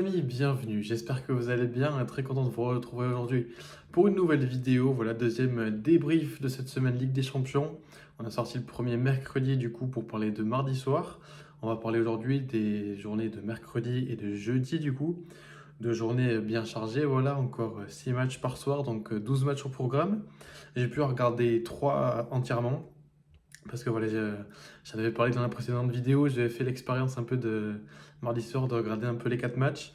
Amis, bienvenue, j'espère que vous allez bien et très content de vous retrouver aujourd'hui pour une nouvelle vidéo. Voilà, deuxième débrief de cette semaine Ligue des Champions. On a sorti le premier mercredi du coup pour parler de mardi soir. On va parler aujourd'hui des journées de mercredi et de jeudi du coup. Deux journées bien chargées, voilà, encore 6 matchs par soir, donc 12 matchs au programme. J'ai pu en regarder 3 entièrement. Parce que voilà, j'en avais parlé dans la précédente vidéo, j'avais fait l'expérience un peu de mardi soir de regarder un peu les 4 matchs.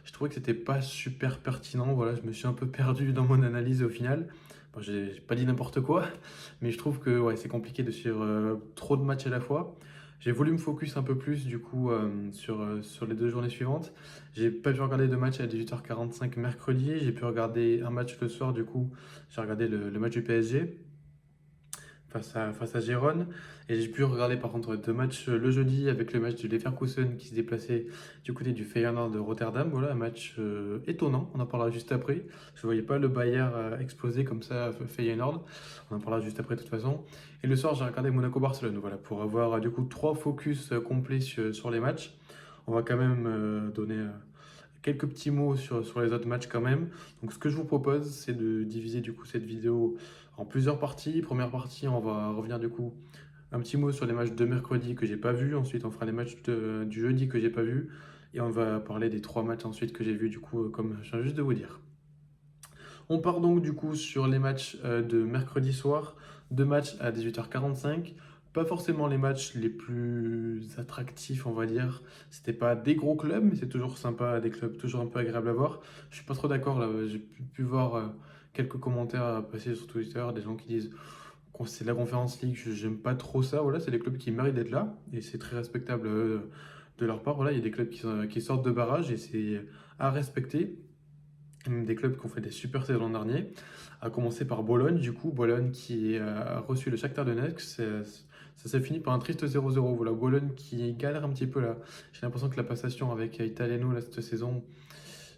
Je trouvais que c'était pas super pertinent, voilà, je me suis un peu perdu dans mon analyse au final. Bon, j'ai pas dit n'importe quoi, mais je trouve que ouais, c'est compliqué de suivre trop de matchs à la fois. J'ai voulu me focus un peu plus du coup sur les deux journées suivantes. J'ai pas pu regarder de matchs à 18h45 mercredi, j'ai pu regarder un match le soir du coup, j'ai regardé le match du PSG face à Gérone. Et j'ai pu regarder par contre deux matchs le jeudi avec le match du Leverkusen qui se déplaçait du côté du Feyenoord de Rotterdam. Voilà, un match étonnant, on en parlera juste après. Je ne voyais pas le Bayern exploser comme ça Feyenoord. On en parlera juste après de toute façon. Et le soir, j'ai regardé Monaco-Barcelone, voilà, pour avoir du coup trois focus complets sur les matchs. On va quand même donner quelques petits mots sur les autres matchs quand même. Donc ce que je vous propose, c'est de diviser du coup cette vidéo en plusieurs parties. Première partie, on va revenir du coup un petit mot sur les matchs de mercredi que j'ai pas vus. Ensuite, on fera les matchs du jeudi que j'ai pas vus. Et on va parler des trois matchs ensuite que j'ai vus du coup, comme je viens juste de vous dire. On part donc du coup sur les matchs de mercredi soir, deux matchs à 18h45. Pas forcément les matchs les plus attractifs, on va dire. C'était pas des gros clubs, mais c'est toujours sympa, des clubs toujours un peu agréables à voir. Je suis pas trop d'accord là, j'ai pu voir quelques commentaires passer sur Twitter, des gens qui disent que c'est la Conference League, j'aime pas trop ça. Voilà, c'est des clubs qui méritent d'être là et c'est très respectable de leur part. Voilà, il y a des clubs qui sortent de barrage et c'est à respecter. Même des clubs qui ont fait des super saisons l'an dernier, à commencer par Bologne, du coup, Bologne qui a reçu le Shakhtar Donetsk, ça s'est fini par un triste 0-0. Voilà, Bologne qui galère un petit peu là. J'ai l'impression que la passation avec Italiano là, cette saison,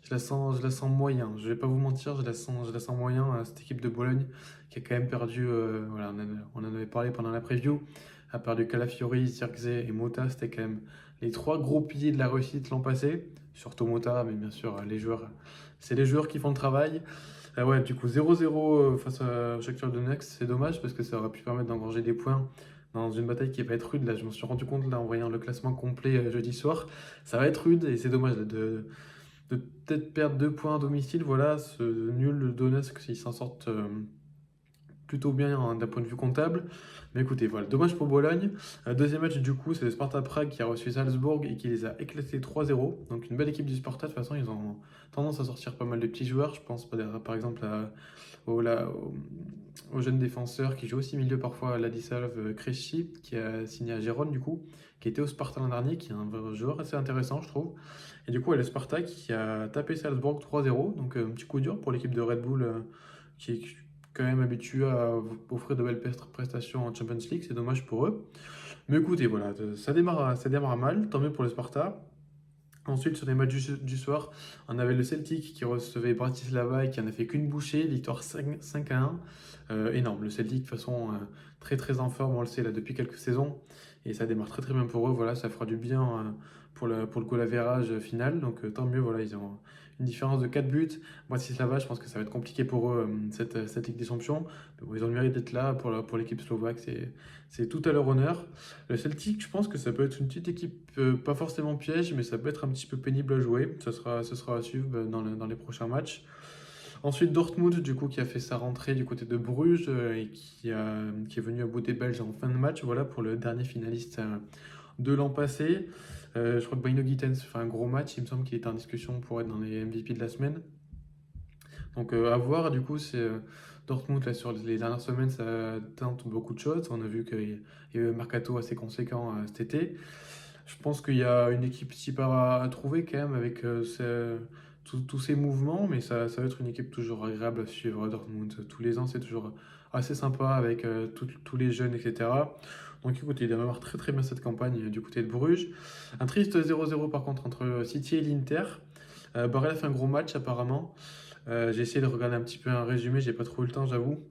je la sens moyen. Je vais pas vous mentir, je la sens moyen à cette équipe de Bologne qui a quand même perdu, voilà, on en avait parlé pendant la preview, a perdu Calafiori, Zirkzee et Mota, c'était quand même les trois gros piliers de la réussite l'an passé, surtout Mota, mais bien sûr les joueurs, c'est les joueurs qui font le travail. Ouais, du coup 0-0 face à Shakhtar Donetsk, c'est dommage parce que ça aurait pu permettre d'engranger des points dans une bataille qui va être rude. Là, je me suis rendu compte là en voyant le classement complet jeudi soir, ça va être rude et c'est dommage là, de peut-être perdre 2 points à domicile. Voilà, ce nul de Donetsk, s'ils s'en sortent plutôt bien hein, d'un point de vue comptable. Mais écoutez, voilà, dommage pour Bologne. Deuxième match, du coup, c'est le Sparta Prague qui a reçu Salzbourg et qui les a éclatés 3-0. Donc une belle équipe du Sparta. De toute façon, ils ont tendance à sortir pas mal de petits joueurs. Je pense par exemple au jeune défenseur qui joue aussi milieu parfois, Ladislav Krejci, qui a signé à Gérone, du coup, qui était au Sparta l'an dernier, qui est un vrai joueur assez intéressant, je trouve. Et du coup, elle est Sparta qui a tapé Salzbourg 3-0. Donc un petit coup dur pour l'équipe de Red Bull qui est quand même habitué à offrir de belles prestations en Champions League, c'est dommage pour eux. Mais écoutez, voilà, ça démarre mal, tant mieux pour le Sparta. Ensuite, sur les matchs du soir, on avait le Celtic qui recevait Bratislava et qui en a fait qu'une bouchée, victoire 5-1. Énorme, le Celtic, de toute façon, très très en forme, on le sait là depuis quelques saisons. Et ça démarre très très bien pour eux, voilà, ça fera du bien pour le goal average final. Donc tant mieux, voilà, ils ont une différence de 4 buts. Bratislava, je pense que ça va être compliqué pour eux, cette Ligue des Champions. Mais bon, ils ont le mérite d'être là pour l'équipe slovaque, c'est tout à leur honneur. Le Celtic, je pense que ça peut être une petite équipe, pas forcément piège, mais ça peut être un petit peu pénible à jouer. Ce sera à suivre dans les prochains matchs. Ensuite, Dortmund, du coup, qui a fait sa rentrée du côté de Bruges et qui est venu à bout des Belges en fin de match, voilà, pour le dernier finaliste de l'an passé. Je crois que Baino Gittens fait un gros match, il me semble qu'il était en discussion pour être dans les MVP de la semaine. Donc à voir, du coup, c'est Dortmund, là, sur les dernières semaines, ça tente beaucoup de choses. On a vu qu'il y a eu un mercato assez conséquent cet été. Je pense qu'il y a une équipe type à trouver quand même avec tous ces mouvements, mais ça va être une équipe toujours agréable à suivre, Dortmund. Tous les ans, c'est toujours assez sympa avec tous les jeunes, etc. Donc écoutez, il démarre très très bien cette campagne du côté de Bruges. Un triste 0-0 par contre entre City et l'Inter. Barrel a fait un gros match apparemment. J'ai essayé de regarder un petit peu un résumé, j'ai pas trop eu le temps, j'avoue.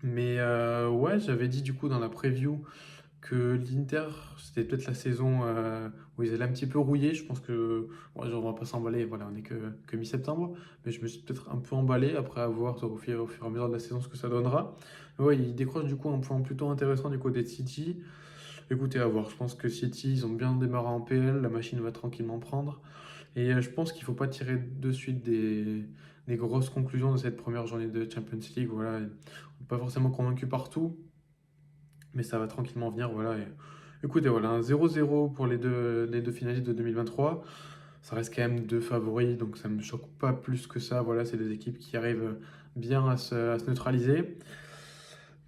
Mais ouais, j'avais dit du coup dans la preview que l'Inter, c'était peut-être la saison où ils allaient un petit peu rouiller. Je pense que, bon, on va pas s'emballer, voilà, on est que mi-septembre, mais je me suis peut-être un peu emballé après avoir au fur et à mesure de la saison ce que ça donnera. Mais ouais, ils décrochent du coup un point plutôt intéressant du côté de City. Écoutez, à voir. Je pense que City, ils ont bien démarré en PL, la machine va tranquillement prendre. Et je pense qu'il ne faut pas tirer de suite des grosses conclusions de cette première journée de Champions League. Voilà, on n'est pas forcément convaincu partout, mais ça va tranquillement venir. Voilà. Et, écoutez, voilà, un 0-0 pour les deux finalistes de 2023. Ça reste quand même deux favoris, donc ça ne me choque pas plus que ça. Voilà, c'est des équipes qui arrivent bien à se neutraliser.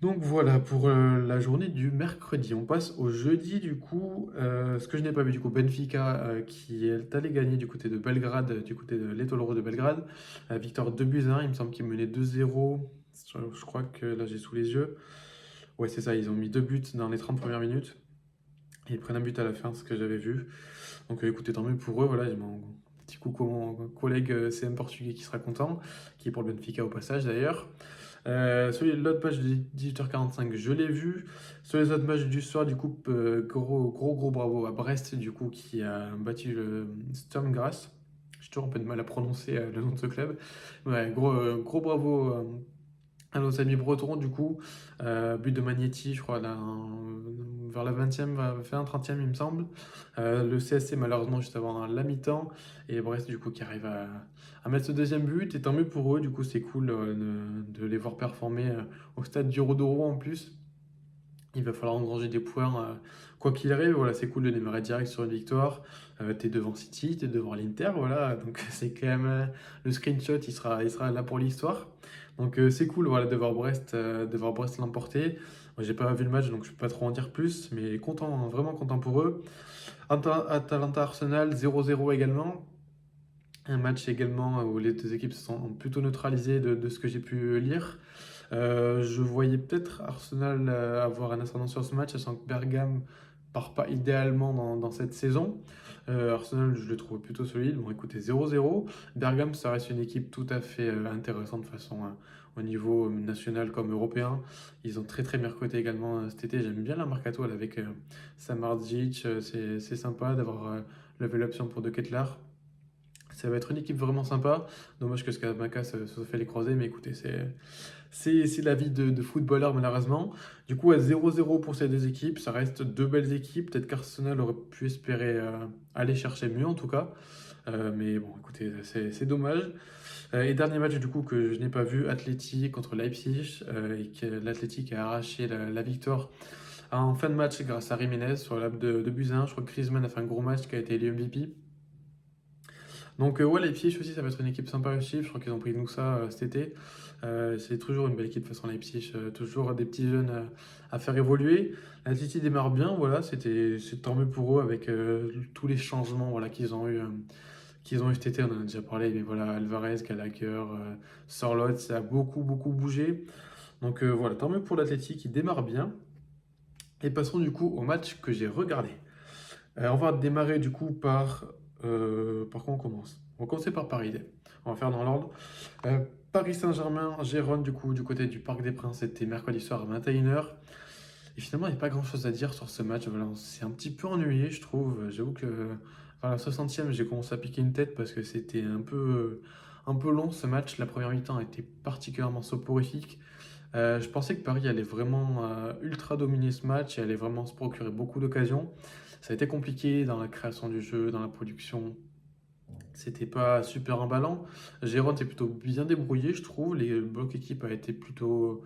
Donc voilà pour la journée du mercredi. On passe au jeudi du coup. Ce que je n'ai pas vu du coup, Benfica qui est allé gagner du côté de Belgrade, du côté de l'Étoile de Belgrade. Victoire 2-1, il me semble qu'ils menaient 2-0. Je crois que là j'ai sous les yeux. Ouais, c'est ça, ils ont mis 2 buts dans les 30 premières minutes. Et ils prennent un but à la fin, ce que j'avais vu. Donc écoutez, tant mieux pour eux. Voilà, j'ai mon petit coucou à mon collègue CM portugais qui sera content, qui est pour le Benfica au passage d'ailleurs. L'autre match de 18h45, je l'ai vu. Sur les autres matchs du soir, du coup, gros bravo à Brest, du coup, qui a battu le Sturm Graz. J'ai toujours un peu de mal à prononcer le nom de ce club. Ouais, gros bravo à nos amis bretons, du coup. But de Magnetti, je crois, là, vers la 20e, fin 30e, il me semble. Le CSC, malheureusement, juste avant la mi-temps. Et Brest, du coup, qui arrive à mettre ce deuxième but. Et tant mieux pour eux, du coup, c'est cool de les voir performer au stade du Rodoro en plus. Il va falloir engranger des points quoi qu'il arrive. Voilà, c'est cool de démarrer direct sur une victoire. T'es devant City, t'es devant l'Inter, voilà. Donc c'est quand même le screenshot, il sera là pour l'histoire. Donc c'est cool, voilà, de voir Brest l'emporter. Moi, j'ai pas vu le match, donc je peux pas trop en dire plus, mais content, hein, vraiment content pour eux. Atalanta Arsenal 0-0 également. Un match également où les deux équipes se sont plutôt neutralisées de ce que j'ai pu lire. Je voyais peut-être Arsenal avoir un ascendant sur ce match, sachant que Bergame part pas idéalement dans cette saison. Arsenal, je le trouve plutôt solide. Bon, écoutez, 0-0. Bergame, ça reste une équipe tout à fait intéressante de façon au niveau national comme européen. Ils ont très très bien recruté également cet été. J'aime bien la Mercato là, avec Samardzic. C'est sympa d'avoir levé l'option pour De Ketelaere. Ça va être une équipe vraiment sympa. Dommage que Scamacca se soit fait les croisés, mais écoutez, c'est la vie de footballeur malheureusement. Du coup, à 0-0 pour ces deux équipes, ça reste deux belles équipes. Peut-être qu'Arsenal aurait pu espérer aller chercher mieux en tout cas. Mais bon, écoutez, c'est dommage. Et dernier match du coup que je n'ai pas vu, Atleti contre Leipzig, et que l'Atleti a arraché la victoire en fin de match grâce à Jiménez sur la de Buzyn. Je crois que Griezmann a fait un gros match qui a été élu MVP. Donc ouais, Leipzig aussi, ça va être une équipe sympa à suivre. Je crois qu'ils ont pris nous ça cet été. C'est toujours une belle équipe de façon Leipzig, toujours des petits jeunes à faire évoluer. L'Atleti démarre bien, voilà, c'est tant mieux pour eux avec tous les changements voilà, qu'ils ont eu cet été. On en a déjà parlé, mais voilà, Alvarez, Gallagher, Sorloth, ça a beaucoup bougé. Donc voilà, tant mieux pour l'Atleti qui démarre bien. Et passons du coup au match que j'ai regardé. On va démarrer du coup par quoi on commence? On va commencer par Paris. On va faire dans l'ordre. Euh, Paris Saint-Germain, Gérone du coup du côté du Parc des Princes, c'était mercredi soir à 21h. Et finalement, il n'y a pas grand-chose à dire sur ce match. Voilà, on s'est un petit peu ennuyé, je trouve. J'avoue que vers la 60e, j'ai commencé à piquer une tête parce que c'était un peu long ce match. La première mi-temps a été particulièrement soporifique. Je pensais que Paris allait vraiment ultra dominer ce match et allait vraiment se procurer beaucoup d'occasions. Ça a été compliqué dans la création du jeu, dans la production. C'était pas super emballant. Giron s'est plutôt bien débrouillé, je trouve. Les blocs équipe a été plutôt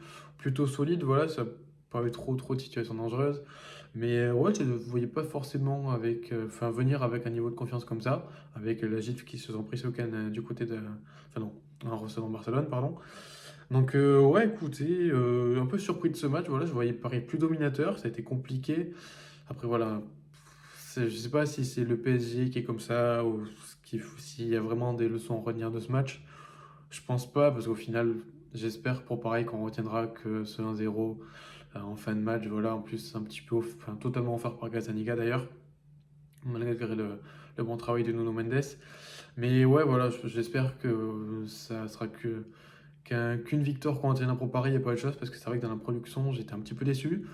solide. Voilà, ça n'a pas eu trop de situations dangereuses. Mais ouais, je ne voyais pas forcément venir avec un niveau de confiance comme ça, avec la gifle qui se sont pris ce week-end du côté de. Enfin non, en recevant Barcelone, pardon. Donc ouais, écoutez, un peu surpris de ce match. Voilà, je voyais Paris plus dominateur, ça a été compliqué. Après voilà, je sais pas si c'est le PSG qui est comme ça ou s'il y a vraiment des leçons à retenir de ce match. Je pense pas parce qu'au final, j'espère pour pareil qu'on retiendra que ce 1-0 en fin de match. Voilà, en plus un petit peu, enfin, totalement offert par Gazzaniga d'ailleurs, malgré le bon travail de Nuno Mendes. Mais ouais, voilà, j'espère que ça sera qu'une victoire qu'on retiendra pour Paris et pas autre chose parce que c'est vrai que dans la production, j'étais un petit peu déçu.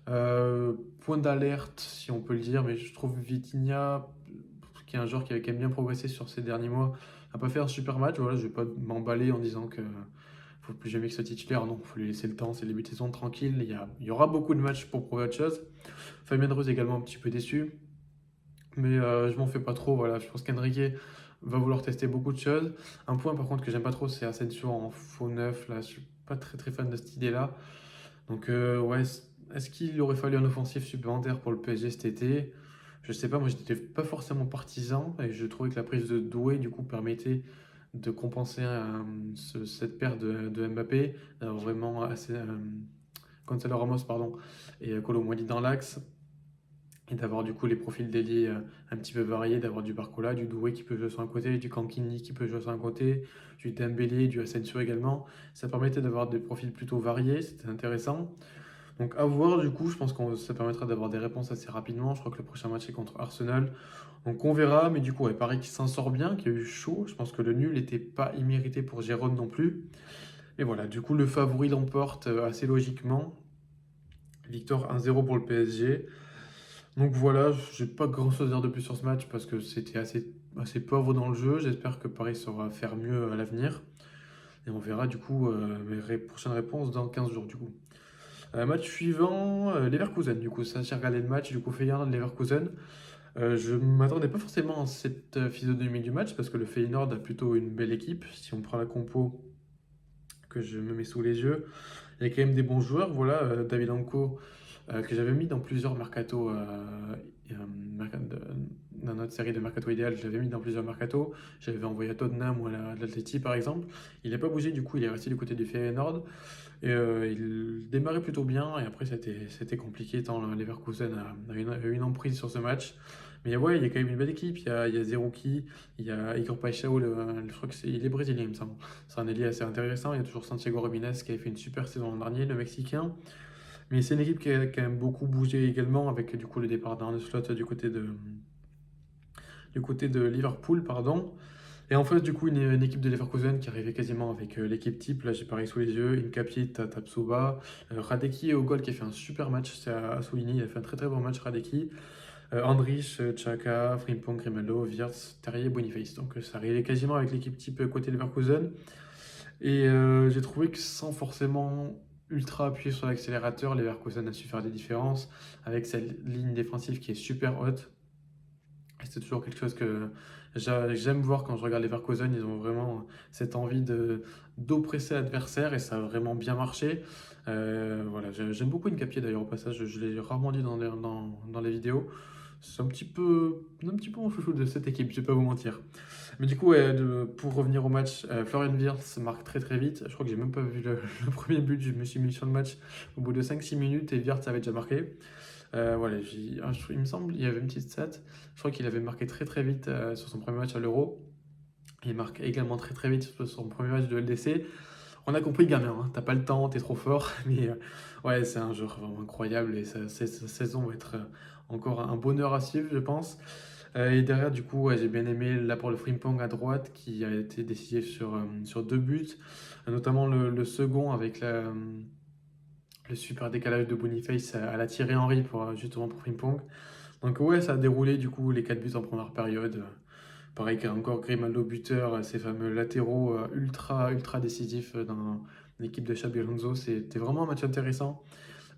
Point d'alerte, si on peut le dire, mais je trouve Vitinha, qui est un joueur qui a quand même bien progressé sur ces derniers mois, n'a pas fait un super match. Voilà, je vais pas m'emballer en disant que faut plus jamais qu'il soit titulaire. Non, il faut lui laisser le temps, c'est le début de saison tranquille. Il y aura beaucoup de matchs pour prouver autre chose. Fabien Rose également un petit peu déçu, mais je m'en fais pas trop. Voilà, je pense qu'Enrique va vouloir tester beaucoup de choses. Un point par contre que j'aime pas trop, c'est Asensio en faux neuf. Là, je suis pas très fan de cette idée-là. Donc, ouais, est-ce qu'il aurait fallu un offensif supplémentaire pour le PSG cet été? Je sais pas, moi j'étais pas forcément partisan et je trouvais que la prise de Doué du coup permettait de compenser cette perte de Mbappé, d'avoir vraiment assez, Gonzalo Ramos pardon, et Kolo Muani dans l'axe et d'avoir du coup les profils dédiés un petit peu variés, d'avoir du Barcola, du Doué qui peut jouer sur un côté, du Cankini qui peut jouer sur un côté, du Dembélé, du Asensio également. Ça permettait d'avoir des profils plutôt variés, c'était intéressant. Donc à voir du coup, je pense que ça permettra d'avoir des réponses assez rapidement. Je crois que le prochain match est contre Arsenal. Donc on verra, mais du coup, ouais, Paris qui s'en sort bien, qui a eu chaud. Je pense que le nul n'était pas immérité pour Gérone non plus. Et voilà, du coup, le favori l'emporte assez logiquement. Victoire 1-0 pour le PSG. Donc voilà, j'ai pas grand chose à dire de plus sur ce match parce que c'était assez pauvre dans le jeu. J'espère que Paris saura faire mieux à l'avenir. Et on verra du coup mes prochaines réponses dans 15 jours du coup. Match suivant, Leverkusen. Du coup, ça, j'ai regardé le match, du coup, Feyenoord-Leverkusen. Je ne m'attendais pas forcément à cette physionomie du match parce que le Feyenoord a plutôt une belle équipe. Si on prend la compo que je me mets sous les yeux, il y a quand même des bons joueurs. Voilà, David Anko, que j'avais mis dans plusieurs mercato, dans notre série de mercato idéal, je l'avais mis dans plusieurs mercato. J'avais envoyé à Tottenham ou à l'Atleti par exemple. Il n'a pas bougé, du coup, il est resté du côté du Feyenoord. Et il démarrait plutôt bien, et après c'était compliqué tant Leverkusen a eu une emprise sur ce match. Mais ouais, il y a quand même une belle équipe, il y a Zerouki, il y a Igor Paixão, je crois il est brésilien il me semble. C'est un ailier assez intéressant, il y a toujours Santiago Ramírez qui avait fait une super saison l'an dernier, le Mexicain. Mais c'est une équipe qui a quand même beaucoup bougé également, avec du coup le départ d'Arne Slot du côté de Liverpool, pardon. Et en face, du coup, une équipe de Leverkusen qui arrivait quasiment avec l'équipe type. Là, j'ai pareil sous les yeux. Incapié, Tapsoba. Radeki au goal qui a fait un super match, c'est à souligner. Il a fait un très bon match, Radeki. Andrich, Xhaka, Frimpong, Grimaldo, Wirtz, Terrier, Boniface. Donc ça arrivait quasiment avec l'équipe type côté Leverkusen. Et j'ai trouvé que sans forcément ultra appuyer sur l'accélérateur, Leverkusen a su faire des différences avec cette ligne défensive qui est super haute. Et c'est toujours quelque chose que j'aime voir quand je regarde les Leverkusen. Ils ont vraiment cette envie d'oppresser l'adversaire et ça a vraiment bien marché. Voilà, j'aime beaucoup Incapié d'ailleurs au passage, je l'ai rarement dit dans les vidéos. C'est un petit peu mon chouchou de cette équipe, je vais pas vous mentir. Mais du coup, ouais, pour revenir au match, Florian Wirtz marque très vite. Je crois que j'ai même pas vu le premier but, je me suis mis sur le match au bout de 5-6 minutes et Wirtz avait déjà marqué. Voilà, il me semble, il y avait une petite stat. Je crois qu'il avait marqué très vite sur son premier match à l'Euro. Il marque également très vite sur son premier match de LDC. On a compris, gamin, hein, t'as pas le temps, t'es trop fort. Mais ouais, c'est un joueur vraiment incroyable et sa saison va être encore un bonheur à suivre, je pense. Et derrière, du coup, ouais, j'ai bien aimé l'apport de Frimpong à droite qui a été décisif sur deux buts, notamment le second avec le super décalage de Boniface à la Thierry Henry justement pour Frimpong. Donc ouais, ça a déroulé du coup les 4 buts en première période. Pareil qu'encore Grimaldo buteur, ces fameux latéraux ultra décisifs dans l'équipe de Xabi Alonso. C'était vraiment un match intéressant.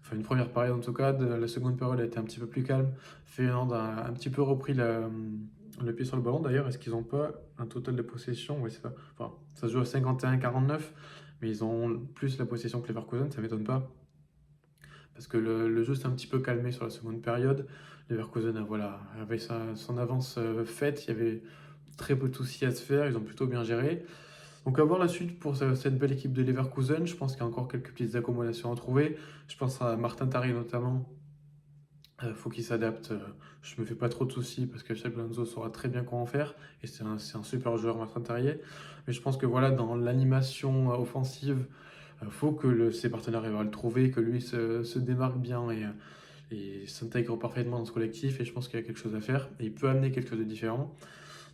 Enfin une première période en tout cas. La seconde période a été un petit peu plus calme. Feyenoord a un petit peu repris le pied sur le ballon d'ailleurs. Est-ce qu'ils n'ont pas un total de possession? Oui, c'est ça. Enfin, ça se joue à 51-49, mais ils ont plus la possession que les Leverkusen, ça m'étonne pas parce que le jeu s'est un petit peu calmé sur la seconde période. Leverkusen voilà, avait son avance faite, il y avait très peu de soucis à se faire, ils ont plutôt bien géré. Donc à voir la suite pour cette belle équipe de Leverkusen, je pense qu'il y a encore quelques petites accommodations à trouver. Je pense à Martin Tarry notamment, faut qu'il s'adapte. Je me fais pas trop de soucis parce que Xabi Alonso saura très bien quoi en faire et c'est un super joueur Martin Tarrier. Mais je pense que voilà, dans l'animation offensive, faut que ses partenaires arrivent à le trouver, que lui se démarque bien et s'intègre parfaitement dans ce collectif. Et je pense qu'il y a quelque chose à faire et il peut amener quelque chose de différent.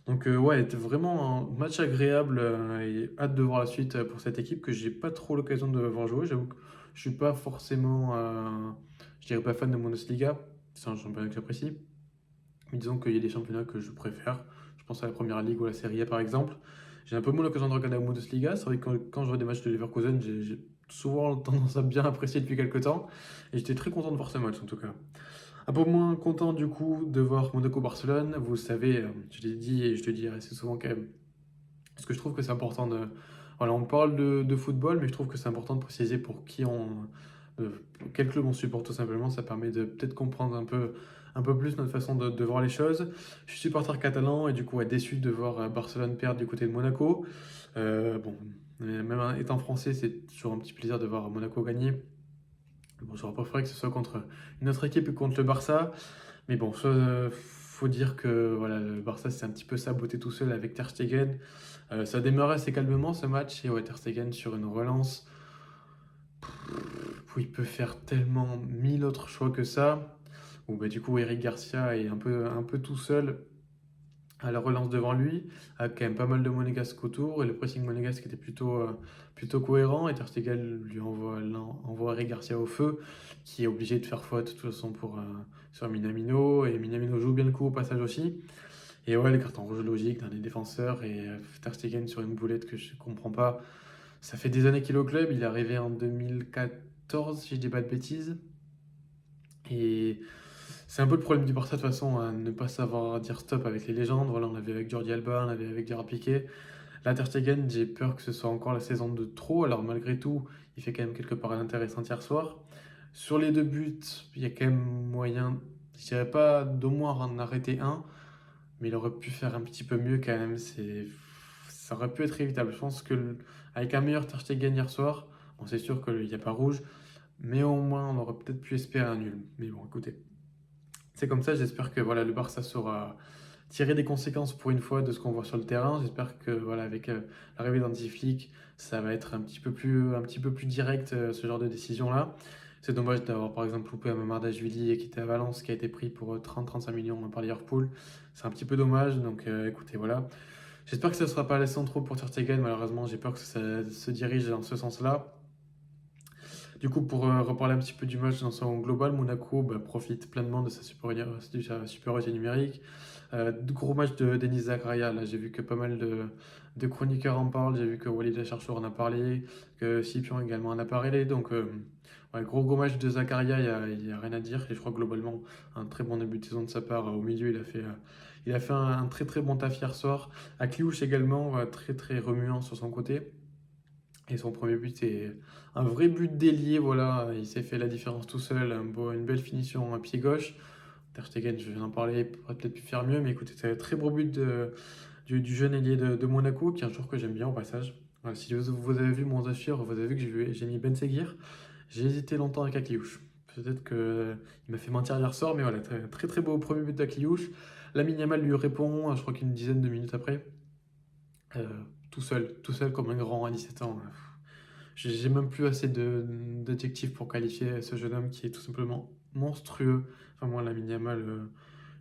Donc ouais, c'était vraiment un match agréable et hâte de voir la suite pour cette équipe que j'ai pas trop l'occasion de voir jouer. J'avoue que je suis pas forcément, Je dirais pas fan de Bundesliga, c'est un championnat que j'apprécie. Mais disons qu'il y a des championnats que je préfère. Je pense à la Première Ligue ou à la Serie A par exemple. J'ai un peu moins l'occasion de regarder la Bundesliga. C'est vrai que quand je vois des matchs de Leverkusen, j'ai souvent tendance à bien apprécier depuis quelques temps. Et j'étais très content de voir ce match en tout cas. Un peu moins content du coup de voir Monaco-Barcelone. Vous savez, je l'ai dit et je te dis assez souvent quand même. Parce que je trouve que c'est important de... Voilà, on parle de football, mais je trouve que c'est important de préciser pour qui on... de- quel club on supporte tout simplement. Ça permet de peut-être comprendre un peu plus notre façon de voir les choses. Je suis supporter catalan et du coup ouais, déçu de voir Barcelone perdre du côté de Monaco. Bon, même étant français, c'est toujours un petit plaisir de voir Monaco gagner. Bon, j'aurais préféré que ce soit contre une autre équipe que contre le Barça. Mais bon, faut dire que voilà, le Barça s'est un petit peu saboté tout seul avec Ter Stegen. Ça a démarré assez calmement ce match et ouais, Ter Stegen sur une relance où il peut faire tellement mille autres choix que ça. Où bah, du coup Eric Garcia est un peu tout seul à la relance devant lui, avec quand même pas mal de monégasques autour et le pressing monégasque était plutôt cohérent et Ter Stegen lui envoie Eric Garcia au feu qui est obligé de faire faute de toute façon sur Minamino et Minamino joue bien le coup au passage aussi. Et ouais, les cartons rouges logiques d'un des défenseurs et Ter Stegen sur une boulette que je comprends pas. Ça fait des années qu'il est au club, il est arrivé en 2014 si je dis pas de bêtises. Et c'est un peu le problème du Barça de toute façon, à ne pas savoir dire stop avec les légendes. Voilà, on l'avait avec Jordi Alba, on l'avait avec Gerard Piqué. Là, Ter Stegen, j'ai peur que ce soit encore la saison de trop. Alors malgré tout, il fait quand même quelques parades intéressantes hier soir. Sur les deux buts, il y a quand même moyen, je dirais pas d'au moins en arrêter un, mais il aurait pu faire un petit peu mieux quand même. Ça aurait pu être évitable. Je pense que avec un meilleur Ter Stegen hier soir, bon, c'est sûr qu'il n'y a pas rouge, mais au moins on aurait peut-être pu espérer un nul. Mais bon, écoutez, c'est comme ça. J'espère que voilà, le Barça saura tirer des conséquences pour une fois de ce qu'on voit sur le terrain. J'espère que voilà, avec l'arrivée d'Hansi Flick, ça va être un petit peu plus direct ce genre de décision-là. C'est dommage d'avoir par exemple loupé un Mamardashvili qui était à Valence, qui a été pris pour 30-35 millions par Liverpool. C'est un petit peu dommage, donc écoutez, voilà. J'espère que ça ne sera pas laissé en trop pour Ter Stegen, malheureusement j'ai peur que ça se dirige dans ce sens-là. Du coup, pour reparler un petit peu du match dans son global, Monaco bah, profite pleinement de sa supériorité numérique. Gros match de Denis Zakaria, là j'ai vu que pas mal de chroniqueurs en parlent, j'ai vu que Walid Acharchour en a parlé, que Scipion également en a parlé, donc ouais, gros match de Zakaria, il y a rien à dire, et je crois globalement un très bon début de saison de sa part. Au milieu, il a fait un très très bon taf hier soir. Akliouche également, très très remuant sur son côté. Et son premier but est un vrai but d'ailier, voilà, il s'est fait la différence tout seul, une belle finition à pied gauche. Ter Stegen, je viens d'en parler, il pourrait peut-être pu faire mieux, mais écoutez, c'est un très beau but du jeune ailier de Monaco, qui est un joueur que j'aime bien au passage. Voilà, si vous avez vu mon Zafir, vous avez vu que j'ai mis Ben Seguir. J'ai hésité longtemps avec Akliouche. Peut-être qu'il m'a fait mentir hier soir, mais voilà, très très beau premier but d'Akliouche. Lamine Yamal lui répond, je crois qu'une dizaine de minutes après. Euh, tout seul comme un grand à 17 ans. J'ai même plus assez d'adjectifs pour qualifier ce jeune homme qui est tout simplement monstrueux. Enfin, moi, Lamine Yamal,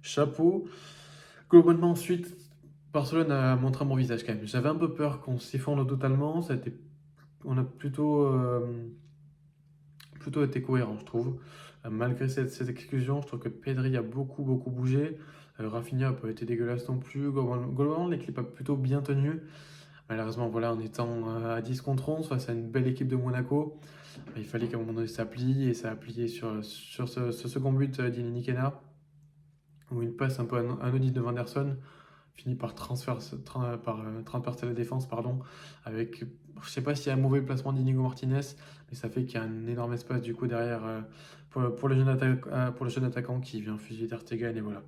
chapeau. Globalement, ensuite, Barcelone a montré un bon visage quand même. J'avais un peu peur qu'on s'effondre totalement. On a plutôt été cohérent, je trouve. Malgré cette exclusion, je trouve que Pedri a beaucoup bougé. Rafinha n'a pas été dégueulasse non plus. Globalement, l'équipe a plutôt bien tenu. Malheureusement, voilà, en étant à 10 contre 11 face à une belle équipe de Monaco, il fallait qu'à un moment donné ça plie, et ça a plié sur ce second but d'Ilini Kena, où une passe un peu anodine de Vanderson finit par transpercer la défense, pardon, avec, je sais pas s'il y a un mauvais placement d'Inigo Martinez, mais ça fait qu'il y a un énorme espace du coup derrière pour le jeune attaquant qui vient fusiller Ter Stegen, et voilà.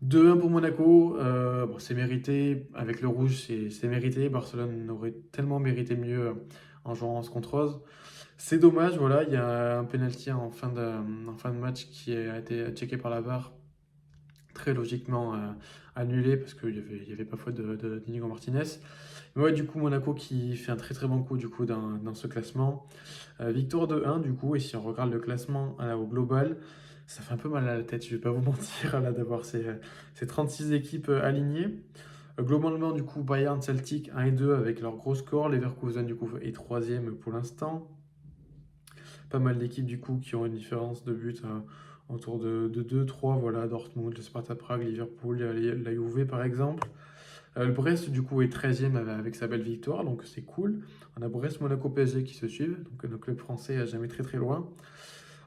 2-1 pour Monaco, bon, c'est mérité, avec le rouge c'est mérité, Barcelone aurait tellement mérité mieux en jouant 11 contre 11. C'est dommage, voilà, il y a un penalty en fin de match qui a été checké par la VAR, très logiquement annulé parce qu'il y avait pas faute d'Inigo Martinez. Mais ouais, du coup, Monaco qui fait un très très bon coup du coup dans ce classement. Victoire de 1 du coup, et si on regarde le classement au global, ça fait un peu mal à la tête, je vais pas vous mentir, là, d'avoir ces 36 équipes alignées. Globalement, du coup, Bayern, Celtic 1 et 2 avec leur gros score. Leverkusen, du coup, est troisième pour l'instant. pas mal d'équipes du coup qui ont une différence de but autour de 2-3, voilà, Dortmund, le Sparta Prague, Liverpool, la Juve par exemple. Le Brest du coup est 13e avec sa belle victoire, donc c'est cool. On a Brest, Monaco, PSG qui se suivent, donc le club français a jamais très très loin.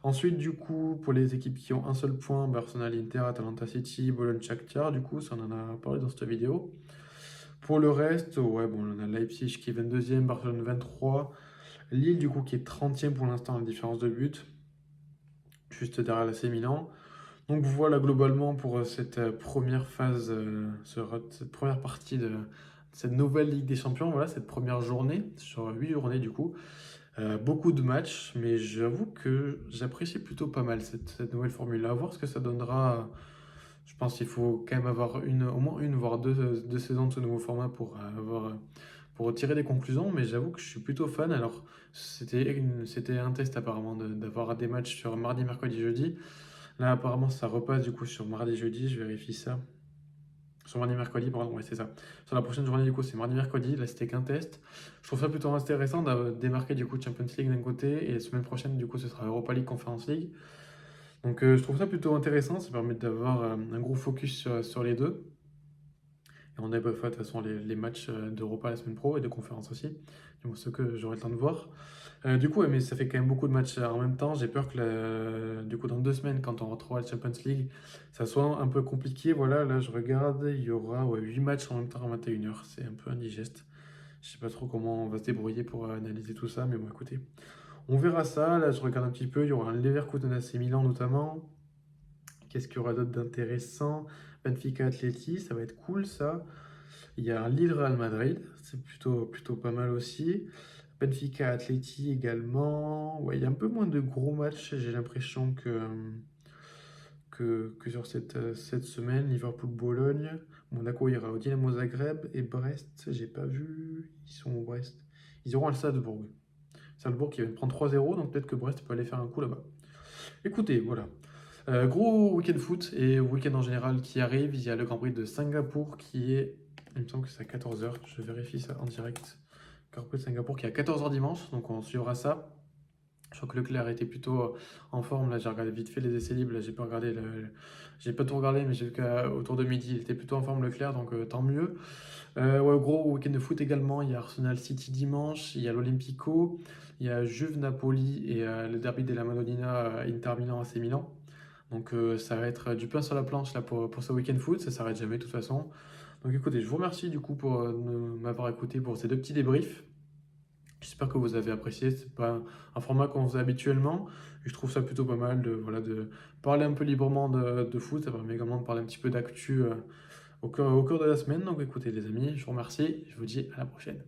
Ensuite, du coup, pour les équipes qui ont un seul point, Arsenal, Inter, Atalanta City, Bologne, Shakhtar, du coup, ça on en a parlé dans cette vidéo. Pour le reste, ouais, bon, on a Leipzig qui est 22e, Barcelone 23, Lille, du coup, qui est 30e pour l'instant, la différence de but, juste derrière l'AC Milan. Donc voilà, globalement, pour cette première phase, cette première partie de cette nouvelle Ligue des Champions, voilà, cette première journée, sur 8 journées, du coup. Beaucoup de matchs, mais j'avoue que j'apprécie plutôt pas mal cette nouvelle formule. À voir ce que ça donnera. Je pense qu'il faut quand même avoir au moins une, voire deux saisons de ce nouveau format pour tirer des conclusions, mais j'avoue que je suis plutôt fan. Alors, c'était un test apparemment d'avoir des matchs sur mardi, mercredi, jeudi. Là, apparemment, ça repasse du coup sur mardi, jeudi. Je vérifie ça. Sur mardi, mercredi, pardon, ouais, c'est ça. Sur la prochaine journée, du coup, c'est mardi, mercredi. Là, c'était qu'un test. Je trouve ça plutôt intéressant de démarquer du coup Champions League d'un côté et la semaine prochaine, du coup, ce sera Europa League, Conference League. Donc, je trouve ça plutôt intéressant. Ça permet d'avoir un gros focus sur les deux. Et on débriefe de toute façon les matchs d'Europa la semaine pro et de conférence aussi. Du moins, ceux que j'aurai le temps de voir. Du coup, ouais, mais ça fait quand même beaucoup de matchs en même temps. J'ai peur que du coup, dans 2 semaines, quand on retrouvera la Champions League, ça soit un peu compliqué. Voilà, là, je regarde, il y aura 8 matchs en même temps à 21h. C'est un peu indigeste. Je sais pas trop comment on va se débrouiller pour analyser tout ça, mais bon, écoutez, on verra ça. Là, je regarde un petit peu. Il y aura un Leverkusen AC Milan notamment. Qu'est-ce qu'il y aura d'autre d'intéressant? Benfica Atleti, ça va être cool ça. Il y a Lille Real Madrid, c'est plutôt pas mal aussi. Benfica Atleti également. Ouais, il y a un peu moins de gros matchs, j'ai l'impression que sur cette semaine. Liverpool-Bologne. Monaco ira au Dynamo Zagreb. Et Brest, j'ai pas vu. Ils sont au Brest. Ils auront à Salzbourg. Salzbourg qui vient de prendre 3-0, donc peut-être que Brest peut aller faire un coup là-bas. Écoutez, voilà. Gros week-end foot et week-end en général qui arrive. Il y a le Grand Prix de Singapour qui est, il me semble que c'est à 14h. Je vérifie ça en direct. Grand Prix de Singapour qui est à 14h dimanche, donc on suivra ça. Je crois que Leclerc était plutôt en forme. Là, j'ai regardé vite fait les essais libres. Là, j'ai pas regardé j'ai pas tout regardé, mais j'ai vu qu'autour de midi, il était plutôt en forme, Leclerc, donc tant mieux. Ouais, gros week-end de foot également. Il y a Arsenal City dimanche, il y a l'Olympico, il y a Juve Napoli et le derby della Madonnina Inter Milan AC Milan. Donc ça va être du pain sur la planche là pour ce week-end foot, ça s'arrête jamais de toute façon. Donc écoutez, je vous remercie du coup pour m'avoir écouté pour ces deux petits débriefs. J'espère que vous avez apprécié, c'est pas un format qu'on faisait habituellement. Et je trouve ça plutôt pas mal de parler un peu librement de foot, ça permet également de parler un petit peu d'actu au cours de la semaine. Donc écoutez les amis, je vous remercie, je vous dis à la prochaine.